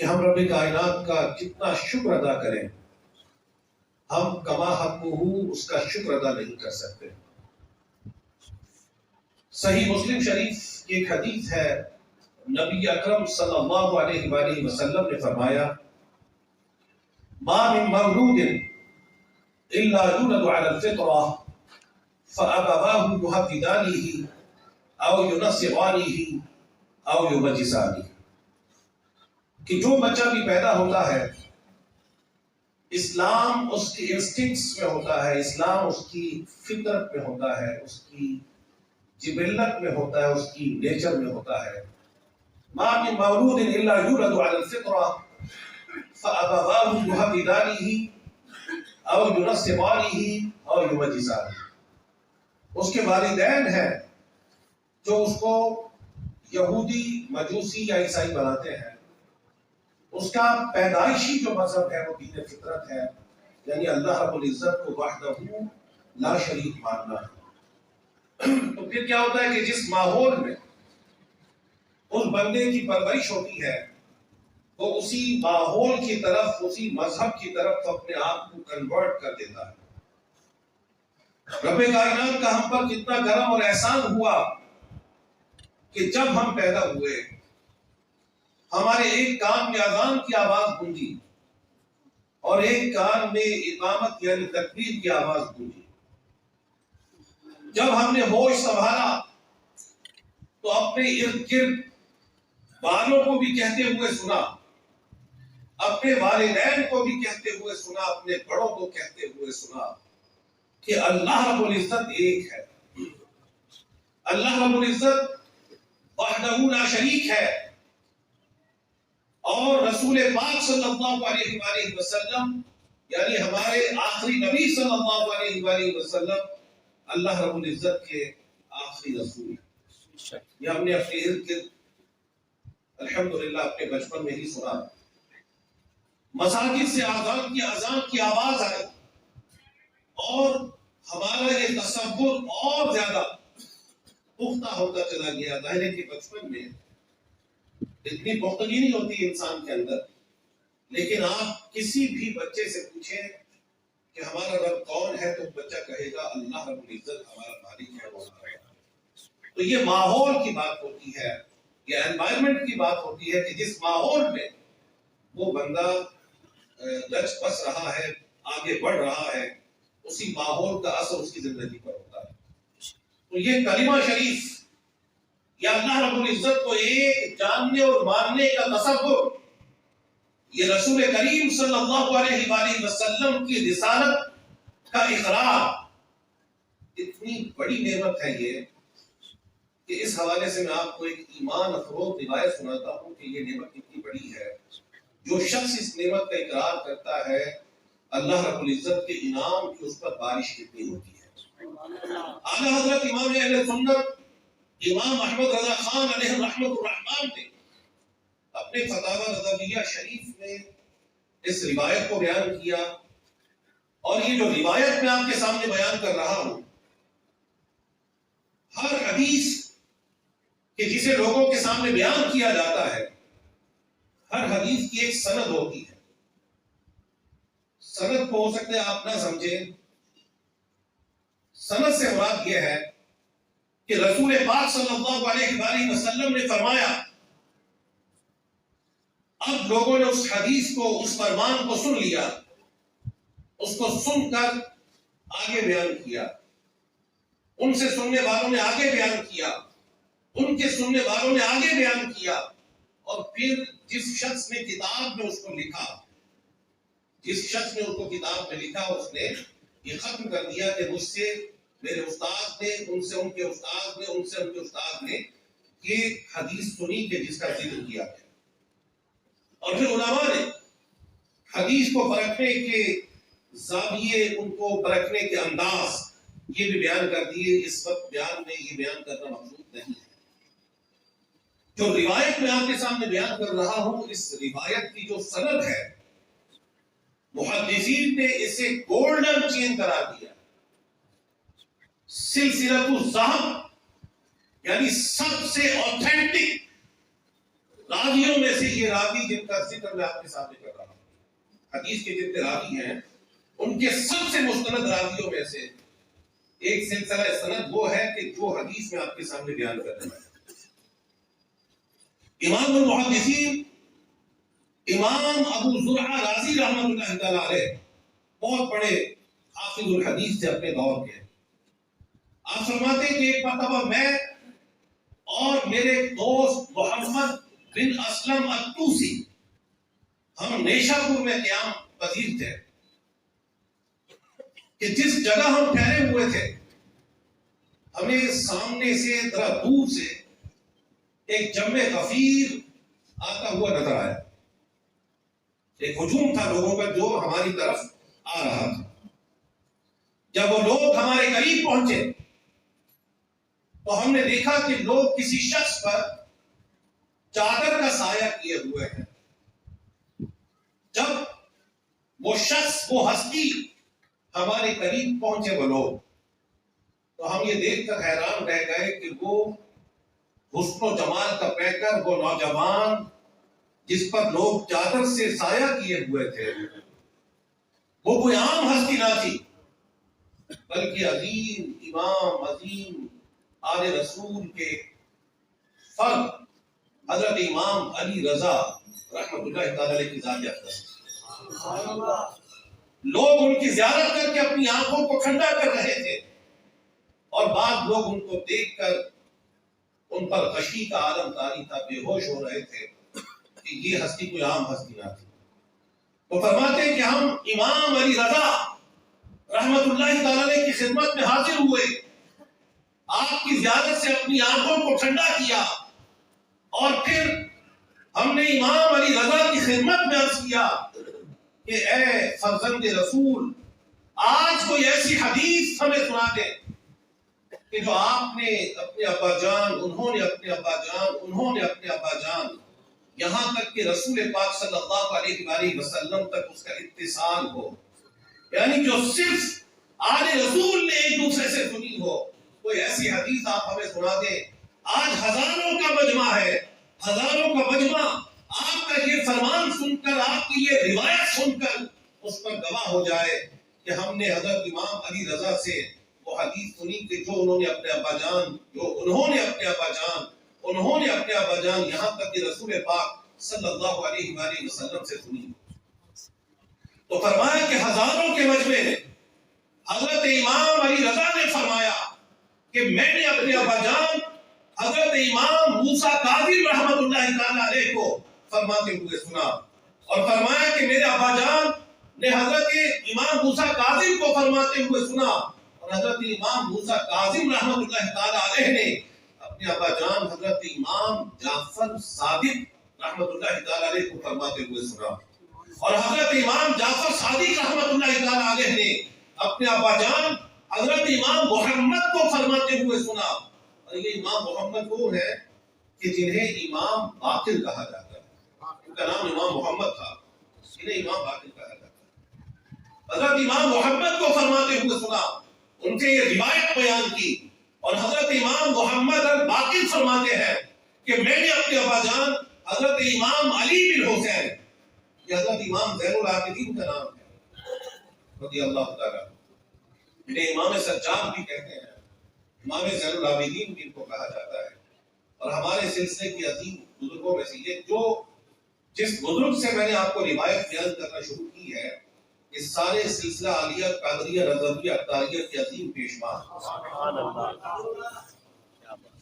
کہ ہم رب کائنات کا کتنا شکر ادا کریں، ہم کما حقہ اس کا شکر ادا نہیں کر سکتے۔ صحیح مسلم شریف کی ایک حدیث ہے، نبی اکرم صلی اللہ علیہ وآلہ وسلم نے فرمایا ما من مولود الا يولد على الفطرة فأبواه يهودانه او ينصرانه او يمجسانه، کہ جو بچہ بھی پیدا ہوتا ہے اسلام اس کی انسٹنکٹس میں ہوتا ہے، اسلام اس کی فطرت میں ہوتا ہے، اس کی جبلت میں ہوتا ہے، اس کی نیچر میں ہوتا ہے۔ ما من مولود الا يولد على الفطرة فأبواه يهودانه او ينصرانه او يمجسانه، اس کے والدین ہیں جو اس کو یہودی، مجوسی یا عیسائی بناتے ہیں، اس کا پیدائشی جو مذہب ہے وہ دین فطرت ہے، یعنی اللہ رب العزت کو وحدہ لا شریک ماننا ہے۔ تو پھر کیا ہوتا ہے کہ جس ماحول میں اس بندے کی پرورش ہوتی ہے وہ اسی ماحول کی طرف، اسی مذہب کی طرف اپنے آپ کو کنورٹ کر دیتا ہے۔ رب کائنات کا ہم پر کتنا کرم اور احسان ہوا کہ جب ہم پیدا ہوئے ہمارے ایک کان میں اذان کی آواز گونجی اور ایک کان میں اقامت یعنی تکبیر کی آواز گونجی۔ جب ہم نے ہوش سنبھالا تو اپنے ارد گرد والوں کو بھی کہتے ہوئے سنا، اپنے والدین کو بھی کہتے ہوئے سنا، اپنے بڑوں کو کہتے ہوئے سنا کہ اللہ رب العزت ایک ہے، اللہ رب العزت وحدہ لا شریک ہے، اور رسول پاک صلی اللہ علیہ وآلہ وسلم یعنی ہمارے آخری نبی صلی اللہ علیہ وآلہ وسلم اللہ رب العزت کے آخری رسول ہیں۔ یہ ہم نے اپنے ارد گرد الحمدللہ اپنے بچپن میں ہی سنا۔ مساجد سے اذان کی آواز آئی اور ہمارا یہ تصور اور زیادہ پختہ ہوتا چلا گیا۔ ظاہر ہے کہ بچپن میں اتنی پختگی نہیں ہوتی انسان کے اندر، لیکن آپ کسی بھی بچے سے پوچھیں کہ ہمارا رب کون ہے تو بچہ کہے گا اللہ رب العزت ہمارا مالک ہے، وہ ہمارا ہے۔ تو یہ ماحول کی بات ہوتی ہے، یہ انوائرمنٹ کی بات ہوتی ہے کہ جس ماحول میں وہ بندہ لچ پس رہا ہے، آگے بڑھ رہا ہے، اسی ماحول کا اثر اس کی زندگی پر ہوتا ہے۔ تو یہ کلمہ شریف یا اللہ رب العزت کو ایک جاننے اور ماننے کا تصور، یہ رسول کریم صلی اللہ علیہ وآلہ وسلم کی رسالت کا اقرار، اتنی بڑی نعمت ہے یہ کہ اس حوالے سے میں آپ کو ایک ایمان افروز روایت سناتا ہوں کہ یہ نعمت کتنی بڑی ہے۔ جو شخص اس نعمت کا اقرار کرتا ہے اللہ رب العزت کے انعام کی اس پر بارش کتنی ہوتی ہے۔ اعلیٰ حضرت امام اہل سنت امام احمد رضا خان علیہ رحمت الرحمن نے اپنے فتاوی رضویہ شریف میں اس روایت کو بیان کیا، اور یہ جو روایت میں آپ کے سامنے بیان کر رہا ہوں، ہر حدیث کہ جسے لوگوں کے سامنے بیان کیا جاتا ہے، ہر حدیث کی ایک سند ہوتی ہے۔ سند کو ہو سکتا ہے آپ نہ سمجھیں، سند سے مراد یہ ہے کہ رسول پاک صلی اللہ علیہ وآلہ وسلم نے فرمایا، اب لوگوں نے اس حدیث کو، اس فرمان کو سن لیا، اس کو سن کر آگے بیان کیا، ان سے سننے والوں نے آگے بیان کیا، ان کے سننے والوں نے آگے بیان کیا، اور پھر جس شخص نے کتاب میں اس کو لکھا، جس شخص نے اس کو کتاب میں لکھا، اس نے یہ ختم کر دیا کہ مجھ سے میرے استاد نے، ان سے ان کے استاد نے، ان سے ان کے استاد نے یہ حدیث سنی کہ جس کا ذکر کیا گیا۔ اور پھر علماء نے حدیث کو پرکھنے کے زاویے، ان کو پرکھنے کے انداز یہ بھی بیان کر دیے۔ اس وقت بیان میں یہ بیان کرنا مقصود نہیں ہے۔ جو روایت میں آپ کے سامنے بیان کر رہا ہوں، اس روایت کی جو سند ہے، محدثین نے اسے گولڈن چین قرار دیا، سلسلۃ الذہب، یعنی سب سے اوتھینٹک راویوں میں سے یہ راوی جن کا ذکر میں آپ کے سامنے کر رہا ہوں، حدیث کے جتنے راوی ہیں ان کے سب سے مستند راویوں میں سے ایک سلسلہ سند وہ ہے کہ جو حدیث میں آپ کے سامنے بیان کر رہا ہے۔ امام المحدثین امام ابو زرعہ رازی رحمۃ اللہ تعالی علیہ بہت بڑے حافظ الحدیث تھے اپنے دور کے۔ آپ فرماتے ہیں کہ ایک مرتبہ میں اور میرے دوست محمد بن اسلم الطوسی ہم نیشا پور میں قیام پذیر تھے کہ جس جگہ ہم ٹھہرے ہوئے تھے ہمیں سامنے سے ذرا دور سے ایک جمع غفیر آتا ہوا نظر آیا۔ ایک ہجوم تھا لوگوں کا جو ہماری طرف آ رہا تھا۔ جب وہ لوگ ہمارے قریب پہنچے تو ہم نے دیکھا کہ لوگ کسی شخص پر چادر کا سایہ کیے ہوئے ہیں۔ جب وہ شخص، وہ ہستی ہمارے قریب پہنچے وہ لوگ، تو ہم یہ دیکھ کر حیران رہ گئے کہ وہ حسن و جمال کا پیکر، وہ نوجوان جس پر لوگ چادر سے سایہ کیے ہوئے تھے، وہ کوئی عام ہستی نہ تھی بلکہ عظیم امام، عظیم آل رسول کے فرد حضرت امام علی رضا رحمۃ اللہ تعالی علیہ کی ذات اقدس۔ لوگ ان کی زیارت کر کے اپنی آنکھوں کو ٹھنڈا کر رہے تھے اور بعض لوگ ان کو دیکھ کر ان پر غشی کا عالم طاری تھا، بے ہوش ہو رہے تھے کہ یہ ہستی کوئی عام ہستی نہ تھی۔ تو فرماتے ہیں کہ ہم امام علی رضا رحمت اللہ تعالی علیہ کی خدمت میں حاضر ہوئے، آپ کی زیارت سے اپنی آنکھوں کو ٹھنڈا کیا، اور پھر ہم نے امام علی رضا کی خدمت میں عرض کیا کہ اے فرزند رسول، آج کوئی ایسی حدیث ہمیں سنا دے کہ جو آپ نے اپنے ابا جان، انہوں نے اپنے ابا جان، انہوں نے اپنے ابا جان، یہاں تک کہ رسول پاک صلی اللہ علیہ وآلہ وسلم تک اس کا اتصال ہو، یعنی جو صرف آل رسول نے ایک دوسرے سے سنی ہو، کوئی ایسی حدیث آپ ہمیں سنا دیں۔ آج ہزاروں کا مجمع ہے، ہزاروں کا مجمع آپ کا یہ فرمان سن کر، آپ کی یہ روایت سن کر اس پر گواہ ہو جائے کہ ہم نے حضرت امام علی رضا سے وہ حدیث سنی کہ جو انہوں نے اپنے ابا جان، جو انہوں نے اپنے ابا جان، انہوں نے اپنے ابا جان، یہاں تک کہ رسول پاک صلی اللہ علیہ وآلہ وسلم سے سنی۔ تو فرمایا کہ ہزاروں کے مجمع میں حضرت امام علی رضا نے فرمایا کہ میں نے اپنے ابا جان حضرت امام موسیٰ کاظم رحمت اللہ تعالی علیہ کو فرماتے ہوئے سنا، اور فرمایا کہ میرے ابا جان نے حضرت امام موسیٰ کاظم کو فرماتے ہوئے سنا، اور حضرت امام موسیٰ کاظم رحمت اللہ تعالی علیہ نے اپنے ابا جان حضرت امام جعفر صادق رحمت اللہ تعالی علیہ کو فرماتے ہوئے سنا، اور حضرت امام جعفر صادق رحمت اللہ تعالی علیہ نے اپنے ابا جان حضرت امام محمد کو فرماتے ہوئے سنا۔ اور یہ امام محمد وہ ہے کہ جنہیں امام باقر کہا جاتا ہے، ان کا نام امام محمد تھا، انہیں امام باقر کہا جاتا ہے۔ حضرت امام محمد کو فرماتے ہوئے سنا، ان سے یہ روایت بیان کی، اور حضرت امام محمد الباقر فرماتے ہیں کہ میں نے اپنے ابا جان حضرت امام علی بن حسین، یہ حضرت امام زین العابدین کا نام ہے رضی اللہ تعالیٰ، انہیں امام سجاد بھی کہتے ہیں، امام زین العابدین بھی ان کو کہا جاتا ہے۔ اور ہمارے سلسلے کی عظیم بزرگوں میں سے یہ جو جس بزرگ سے میں نے آپ کو روایت بیان کرنا شروع کی ہے، اس سارے سلسلہ عالیہ قادریہ رضویہ اختاریہ کی عظیم پیشوا۔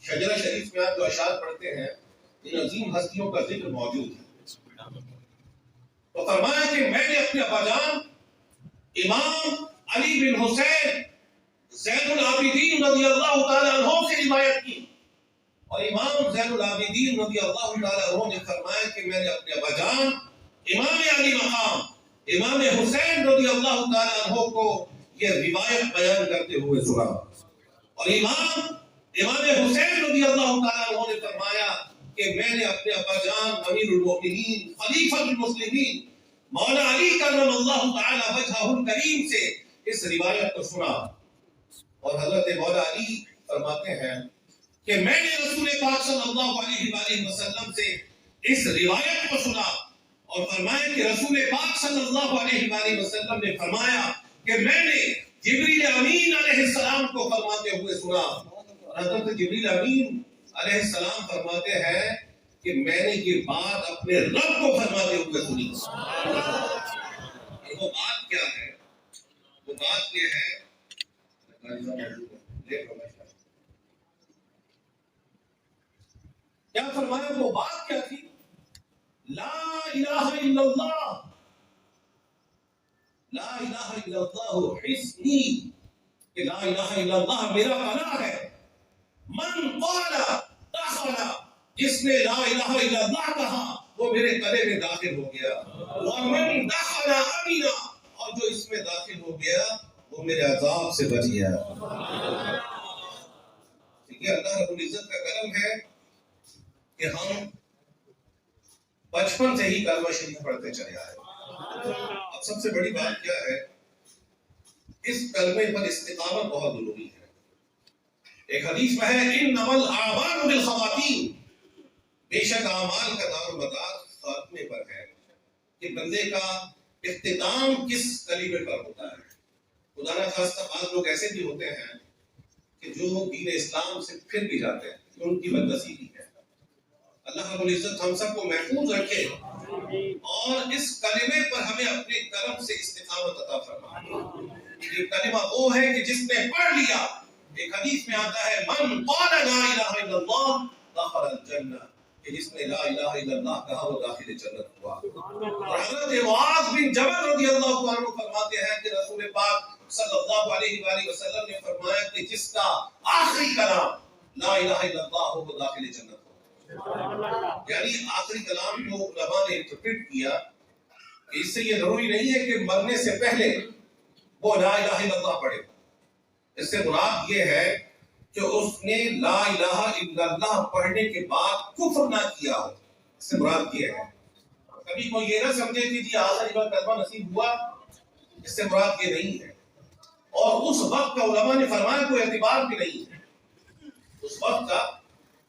شجرہ شریف میں آپ جو اشعار پڑھتے ہیں ان عظیم ہستیوں کا ذکر موجود ہے۔ تو فرمایا کہ میں نے اپنے ابا جان امام علی بن حسین زین العابدین رضی اللہ تعالی عنہ سے روایت کی، اور امام زین العابدین رضی اللہ تعالی عنہ نے فرمایا کہ میں نے اپنے ابا جان امام علی مقام امام حسین رضی اللہ تعالی عنہ کو یہ روایت بیان کرتے ہوئے سنا، اور امام حسین رضی اللہ تعالی عنہ نے فرمایا کہ میں نے اپنے ابا جان امیر المؤمنین خلیفۃ المسلمین مولا علی کرم اللہ تعالی وجہہ الکریم سے اس روایت کو سنا۔ اور حضرت مولا علی فرماتے ہیں کہ میں نے رسول پاک صلی اللہ علیہ وآلہ وسلم سے اس روایت کو سنا اور فرمایا کہ رسول پاک صلی اللہ علیہ وآلہ وسلم نے فرمایا کہ میں نے جبریل امین علیہ السلام کو فرماتے ہوئے سنا. حضرت جبریل امین علیہ السلام فرماتے ہیں کہ میں نے یہ بات اپنے رب کو فرماتے ہوئے سنی. وہ بات کیا ہے؟ وہ بات یہ ہے کیا فرمایا؟ وہ بات کیا تھی؟ لا الہ الا اللہ، لا الہ الا اللہ حسنی، کہ لا الہ الا اللہ میرا پناہ ہے. من قال دخل، جس نے لا الہ الا اللہ کہا وہ میرے گلے میں داخل ہو گیا. ومن دخل امنا، اور جو اس میں داخل ہو گیا وہ میرے عذاب سے بچ گیا. ٹھیک ہے، اللہ رب العزت کا کرم ہے کہ ہم بچپن سے ہی کلمہ شریف پڑھتے چلے آئے. اب سب سے بڑی بات کیا ہے؟ اس کلمے پر استقامت بہت ضروری ہے. ایک حدیث میں ہے انما الاعمال بالخواتیم، بے شک اعمال کا دار و مدار خاتمے پر ہے، کہ بندے کا اختتام کس کلمے پر ہوتا ہے. خدا نہ خواستہ بعض لوگ ایسے بھی ہوتے ہیں کہ جو دین اسلام سے پھر بھی جاتے ہیں، ان کی بدنصیبی ہے. اللہ رب العزت ہم سب کو محفوظ رکھے اور اس کلمے پر ہمیں اپنے کرم سے استقامت عطا فرمائے. یہ کلمہ وہ ہے کہ جس نے پڑھ لیا، ایک حدیث میں آتا ہے من قال لا الہ الا اللہ دخل الجنہ، کہ جس نے لا الہ الا اللہ کہا وہ داخل جنت ہوا. اور حضرت معاذ بن جبل رضی اللہ عنہ فرماتے ہیں کہ رسول پاک صلی اللہ علیہ وآلہ وسلم نے فرمایا کہ جس کا آخری کلام لا الہ الا اللہ ہو وہ داخل جنت ہو. یعنی آخری کلام کو علماء نے انٹرپریٹ کیا کہ اس سے یہ ضروری نہیں ہے کہ مرنے سے پہلے وہ لا الہ الا اللہ پڑھے. اس سے مراد یہ ہے کہ اس نے لا الہ الا اللہ پڑھنے کے بعد کفر نہ کیا ہو. اس سے مراد یہ ہے. کبھی کوئی یہ نہ سمجھے کہ جی آخری بار کلمہ نصیب ہوا، اس سے مراد یہ نہیں ہے. اور اس وقت کا علماء نے فرمایا کوئی اعتبار بھی نہیں ہے. اس وقت کا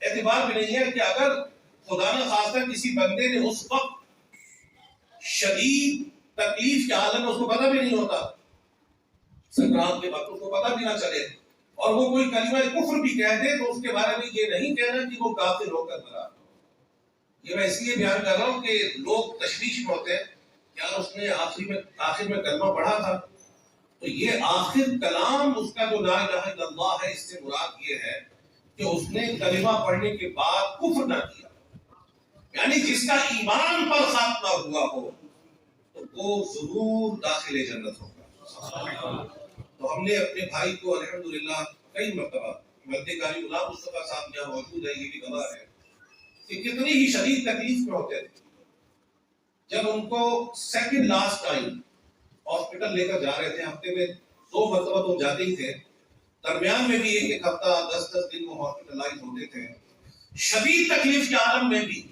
اعتبار بھی نہیں ہے کہ اگر خدا نہ خواستہ کسی بندے نے اس وقت شدید تکلیف کے حالت میں، اس کو پتہ بھی نہیں ہوتا، سکرات کے وقت اس کو پتہ بھی نہ چلے، اور وہ کوئی کلمہ کفر بھی کہہ دے تو اس کے بارے میں یہ نہیں کہنا کہ وہ کافر ہو کر مرا. یہ میں اس لیے بیان کر رہا ہوں کہ لوگ تشویش میں ہوتے ہیں کہ یار اس نے آخر میں کلمہ پڑھا تھا. تو یہ آخر کلام اس کا جو لا الہ الا اللہ ہے، اس سے مراد یہ ہے کہ اس نے کلمہ پڑھنے کے بعد کفر نہ کیا. یعنی جس کا ایمان پر خاتمہ ہوا ہو تو وہ ضرور داخل جنت ہوگا. تو ہم نے اپنے بھائی کو الحمدللہ کئی مرتبہ، مددگاری غلام مصطفیٰ صاحب یہاں موجود ہے، یہ بھی گواہ ہے کہ کتنی ہی شدید تکلیف میں ہوتے تھے. جب ان کو سیکنڈ لاسٹ ٹائم ہاسپٹل لے کر جا رہے تھے، ہفتے میں 2 مرتبہ تو جاتے ہی تھے، درمیان میں بھی ایک ہفتہ 10 دن وہ ہاسپٹلائز ہوتے تھے شدید تکلیف کے عالم میں بھی.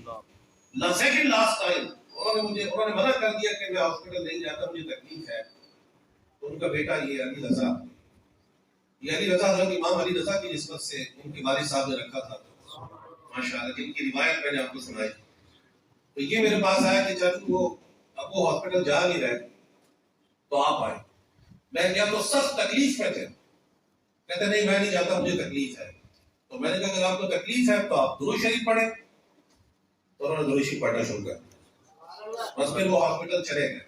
سیکنڈ لاسٹ ٹائم انہوں نے منع کر دیا کہ میں ہاسپٹل نہیں جاتا، مجھے تکلیف ہے. تو ان کا بیٹا یہ علی رضا، یہ علی رضا حضرت امام علی رضا کی نسبت سے ان کے والد صاحب نے رکھا تھا ماشاءاللہ، جن کی روایت میں نے آپ کو سنائی. تو یہ میرے پاس آیا کہ جب وہ ہاسپٹل جا نہیں رہے تو آپ آئے. میں گیا تو سخت تکلیف میں تھے. کہتے نہیں میں نہیں جاتا، مجھے تکلیف ہے. تو میں نے کہا اگر آپ کو تکلیف ہے تو آپ درود شریف پڑھیں. تو انہوں نے درود شریف پڑھنا شروع کر دیا. بس پھر وہ ہاسپٹل چلے گئے.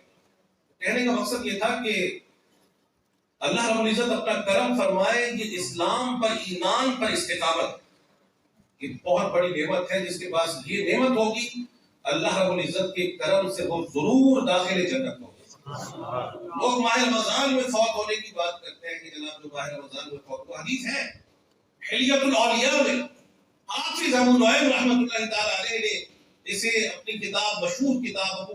کہنے کا مقصد یہ تھا کہ اللہ رب العزت اپنا کرم فرمائے. یہ اسلام پر، ایمان پر استقامت یہ بہت بڑی نعمت ہے. جس کے پاس یہ نعمت ہوگی اللہ رب العزت کے کرم سے وہ ضرور داخل جنت ہوگا. لوگ ماہ رمضان میں فوت ہونے کی بات کرتے ہیں کہ جناب جو ماہ رمضان میں فوت ہوا، حدیث ہے حلیۃ الاولیاء میں حافظ ابو نعیم رحمۃ اللہ تعالی علیہ نے اسے اپنی کتاب، مشہور کتاب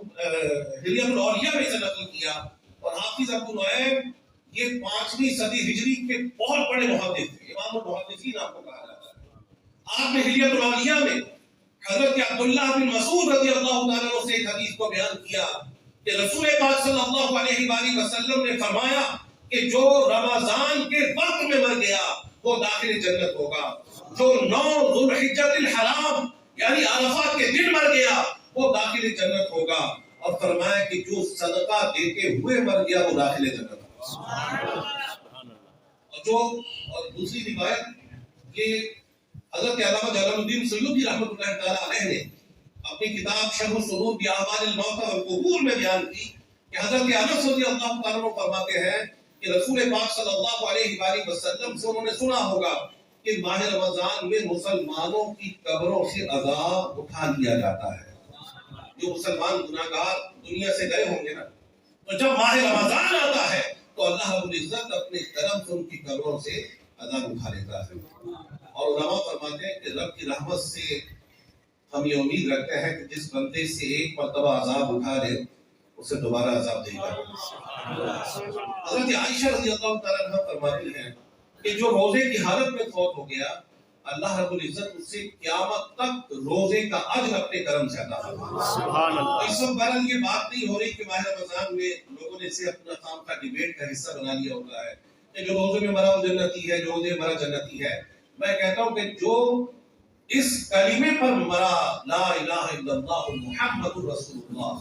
حلیۃ الاولیاء میں سے نقل کیا. اور حافظ ابو نعیم یہ 5ویں صدی ہجری کے بہت بڑے محدث تھے، امام المحدثین آپ کو کہا جاتا ہے. آپ نے حلیۃ الاولیاء میں حضرت عبداللہ بن مسعود رضی اللہ تعالیٰ عنہ سے ایک حدیث کو بیان کیا کہ رسول پاک صلی اللہ علیہ وآلہ وسلم نے فرمایا کہ جو رمضان کے وقت میں مر گیا وہ داخل جنت ہوگا. جو 9 ذوالحجۃ الحرام یعنی عرفہ کے دن مر گیا وہ داخل جنت ہوگا، اور فرمایا کہ جو صدقہ دیتے ہوئے مر گیا وہ داخل جنت ہوگا۔ اور دوسری روایت کہ حضرت علامہ جلال الدین سیوطی رحمۃ اللہ تعالی علیہ نے اپنی کتاب شرح الصدور بأعمال الموتى والقبور میں بیان کی کہ حضرت انس رضی اللہ تعالیٰ عنہ فرماتے ہیں کہ رسول پاک صلی اللہ علیہ وآلہ وسلم سے انہوں نے سنا ہوگا کہ ماہ رمضان میں مسلمانوں کی قبروں سے عذاب اٹھا لیا جاتا ہے۔ جو مسلمان گناہگار دنیا سے گئے ہوں گے نا، تو جب ماہ رمضان آتا ہے تو اللہ رب العزت اپنے کرم سے ان کی قبروں سے عذاب اٹھا لیتا ہے۔ اور علماء فرماتے ہیں کہ رب کی رحمت سے ہم یہ امید رکھتے ہیں کہ جس بندے سے ایک مرتبہ عذاب اٹھا لے اسے دوبارہ عذاب دے گا۔ حضرت عائشہ رضی اللہ تعالیٰ عنہ فرماتی ہیں کہ جو روزے کی حالت میں فوت ہو گیا اللہ رب العزت اس سے قیامت تک روزے کا اجر اپنے کرم سے عطا فرمائے۔ سبحان اللہ۔ اس وقت بہرحال یہ بات نہیں ہو رہی کہ ماہ رمضان میں لوگوں نے اسے اپنا کام کا ڈیبیٹ کا حصہ بنا لیا ہوتا ہے کہ جو روزے میں مرا وہ جنتی ہے، جو روزے میں مرا جنتی ہے۔ میں کہتا ہوں کہ جو اس کلمے پر مرا لا الہ الا اللہ محمد رسول اللہ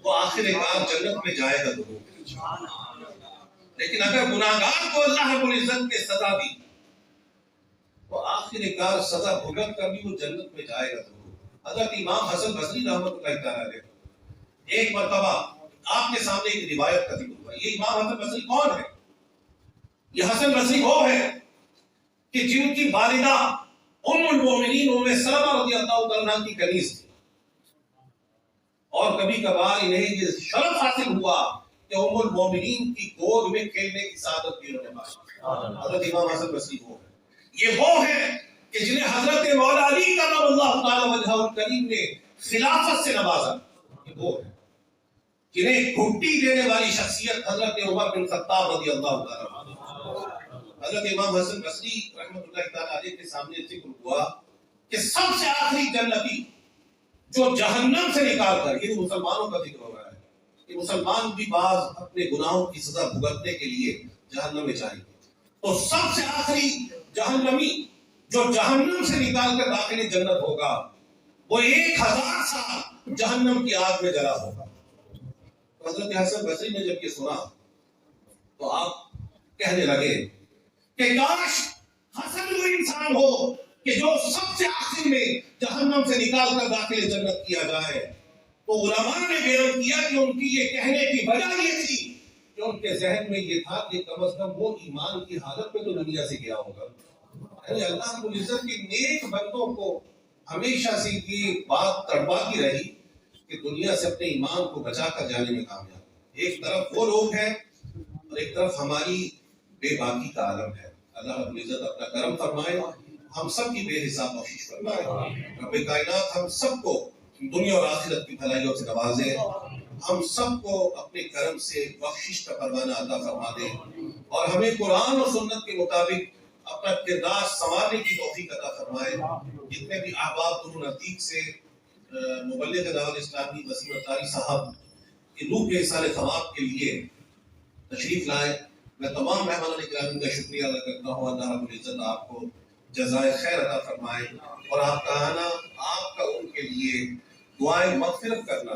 وہ آخر کار جنت میں جائے گا ضرور، لیکن اگر گناہگار کو اللہ رب العزت نے سزا دی وہ آخر کار سزا بھگت کر بھی وہ جنت میں جائے گا ضرور۔ حضرت امام حسن بصری رحمۃ اللہ تعالیٰ علیہ ایک مرتبہ آپ کے سامنے ایک روایت کا ذکر ہوا۔ یہ امام حسن بصری کون ہے؟ یہ حسن بصری وہ ہے کہ جن کی والدہ ام المومنین ام سلمہ رضی اللہ عنہ کی کنیز تھی، اور کبھی کبھار انہیں یہ شرف حاصل ہوا کہ ام المومنین کی گود میں کھیلنے کی سعادت بھی انہوں نے پائی۔ حضرت امام حسن بصری وہ ہے، یہ وہ ہے کہ جنہیں حضرت مولا علی کرم اللہ تعالی وجہہ الکریم نے خلافت سے نوازا، یہ وہ ہے جنہیں گھٹی دینے والی شخصیت حضرت عمر بن خطاب رضی اللہ تعالی عنہ۔ حضرت امام حسن بصری رحمۃ اللہ تعالی علیہ کے سامنے ذکر ہوا کہ سب سے آخری جنتی جو جہنم سے نکال کر، یہ مسلمانوں کا ذکر ہو رہا ہے کہ مسلمان بھی بعض اپنے گناہوں کی سزا بھگتنے کے لیے جہنم میں جائیں گے، تو سب سے آخری جہنمی جو جہنم سے نکال کر داخل جنت ہوگا وہ 1000 سال جہنم کی آگ میں جلا ہوگا۔ حضرت حسن بصری نے جب یہ سنا تو آپ کہنے لگے کہ کاش حسن وہ انسان ہو کہ جو سب سے آخر میں جہنم سے نکال کر داخل جنت کیا جائے۔ تو علماء نے بیان کیا کہ ان کی یہ کہنے کی وجہ یہ تھی کہ ان کے ذہن میں یہ تھا کہ کم از کم وہ ایمان کی حالت میں تو دنیا سے گیا ہوگا۔ یعنی اللہ رب العزت کے نیک بندوں کو ہمیشہ سے یہ بات تڑپاتی رہی کہ دنیا سے اپنے ایمان کو بچا کر جانے میں کامیاب۔ ایک طرف وہ لوگ ہیں اور ایک طرف ہماری بے باکی کا عالم ہے۔ اللہ رب العزت اپنا کرم فرمائے، ہم سب کی بے حساب بخشش فرمائے۔ رب کائنات ہم سب کو دنیا اور آخرت کی بھلائیوں سے نوازے، ہم سب کو اپنے کرم سے بخشش کا پروانہ عطا فرما دے، اور ہمیں قرآن اور سنت کے مطابق اپنا کردار سنوارنے کی توفیق عطا فرمائے۔ جتنے بھی احباب دور نزدیک سے مبلغ دعوت اسلامی وسیم اطاری صاحب کی روح کے اصال ثواب کے لیے تشریف لائے، میں تمام مہمانان کرام کا شکریہ ادا کرتا ہوں۔ اللہ رب العزت آپ کو جزائے خیر عطا فرمائے، اور آپ کا آنا، آپ کا ان کے لیے دعائیں مغفرت کرنا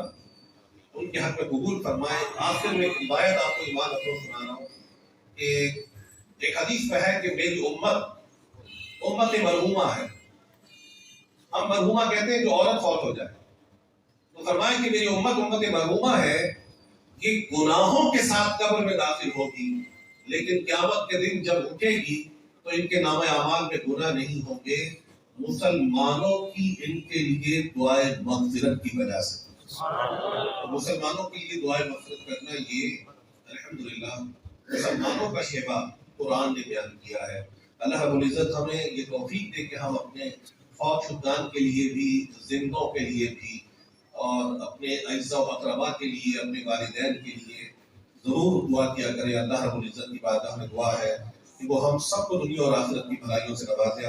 ان کے حق میں قبول فرمائے۔ آخر میں ایک روایت آپ کو ایمان افروز سنا رہا ہوں کہ ایک حدیث میں ہے کہ میری امت مرحومہ ہے۔ ہم مرحومہ کہتے ہیں جو عورت فوت ہو جائے، تو فرمائے کہ میری امت مرحومہ ہے، یہ گناہوں کے ساتھ قبر میں داخل ہوگی، لیکن قیامت کے دن جب اٹھے گی تو ان کے نام اعمال میں گناہ نہیں ہوں گے، مسلمانوں کی ان کے لیے دعائے مغفرت کی وجہ سے۔ مسلمانوں کے لیے دعائے مغفرت کرنا یہ الحمدللہ مسلمانوں کا شیوا قرآن نے بیان کیا ہے۔ اللہ رب العزت ہمیں یہ توفیق دے کہ ہم اپنے فوت شدگان کے لیے بھی، زندوں کے لیے بھی، اور اپنے اعزاء و اقربا کے لیے، اپنے والدین کے لیے ضرور دعا کیا کریں۔ اللہ رب العزت کی بارگاہ میں دعا ہے کہ وہ ہم سب کو دنیا اور آخرت کی بھلائیوں سے نوازے۔